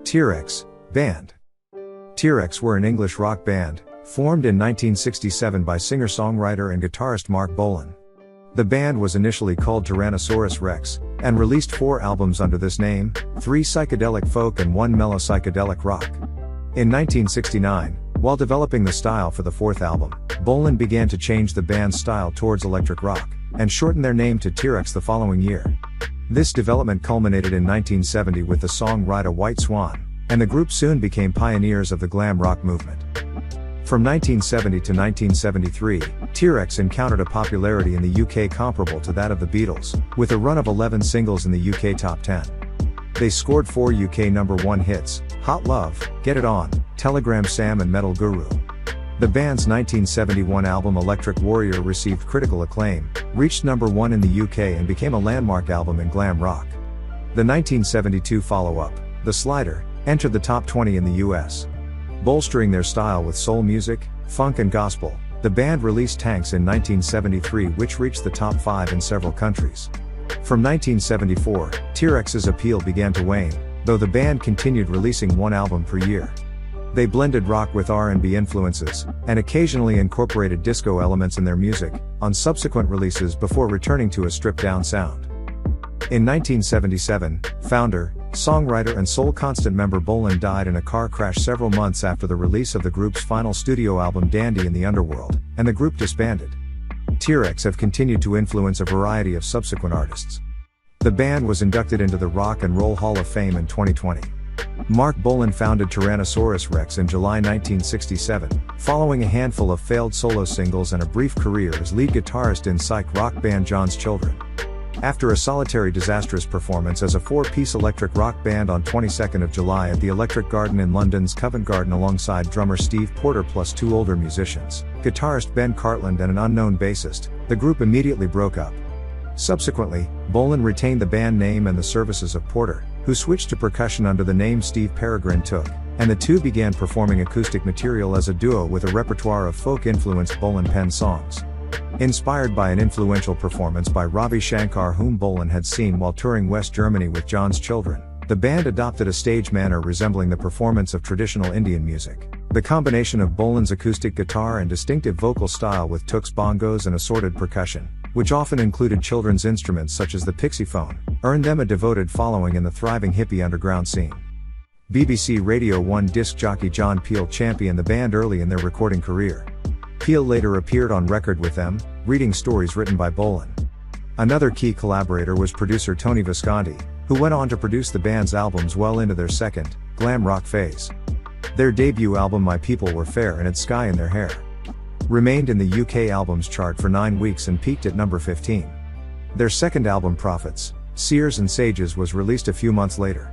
T-Rex Band. T-Rex were an English rock band, formed in 1967 by singer-songwriter and guitarist Marc Bolan. The band was initially called Tyrannosaurus Rex, and released 4 albums under this name, 3 psychedelic folk and 1 mellow psychedelic rock. In 1969, while developing the style for the 4th album, Bolan began to change the band's style towards electric rock, and shortened their name to T-Rex the following year. This development culminated in 1970 with the song Ride a White Swan, and the group soon became pioneers of the glam rock movement. From 1970 to 1973, T-Rex encountered a popularity in the UK comparable to that of the Beatles, with a run of 11 singles in the UK top 10. They scored 4 UK number 1 hits, Hot Love, Get It On, Telegram Sam and Metal Guru. The band's 1971 album Electric Warrior received critical acclaim, reached number 1 in the UK and became a landmark album in glam rock. The 1972 follow-up, The Slider, entered the top 20 in the US. Bolstering their style with soul music, funk and gospel, the band released Tanks in 1973, which reached the top 5 in several countries. From 1974, T-Rex's appeal began to wane, though the band continued releasing 1 album per year. They blended rock with R&B influences, and occasionally incorporated disco elements in their music, on subsequent releases before returning to a stripped-down sound. In 1977, founder, songwriter and sole constant member Bolan died in a car crash several months after the release of the group's final studio album Dandy in the Underworld, and the group disbanded. T-Rex have continued to influence a variety of subsequent artists. The band was inducted into the Rock and Roll Hall of Fame in 2020. Marc Bolan founded Tyrannosaurus Rex in July 1967, following a handful of failed solo singles and a brief career as lead guitarist in psych rock band John's Children. After a solitary disastrous performance as a 4-piece electric rock band on 22nd of July at the Electric Garden in London's Covent Garden alongside drummer Steve Porter plus 2 older musicians, guitarist Ben Cartland and an unknown bassist, the group immediately broke up. Subsequently, Bolan retained the band name and the services of Porter, who switched to percussion under the name Steve Peregrine Took, and the two began performing acoustic material as a duo with a repertoire of folk-influenced Bolan-penned songs. Inspired by an influential performance by Ravi Shankar whom Bolan had seen while touring West Germany with John's Children, the band adopted a stage manner resembling the performance of traditional Indian music. The combination of Bolan's acoustic guitar and distinctive vocal style with Took's bongos and assorted percussion, which often included children's instruments such as the Pixiephone, earned them a devoted following in the thriving hippie underground scene. BBC Radio 1 disc jockey John Peel championed the band early in their recording career. Peel later appeared on record with them, reading stories written by Bolan. Another key collaborator was producer Tony Visconti, who went on to produce the band's albums well into their second, glam rock phase. Their debut album My People Were Fair and Had Sky in Their Hair remained in the UK albums chart for 9 weeks and peaked at number 15. Their second album Prophets, Seers and Sages was released a few months later.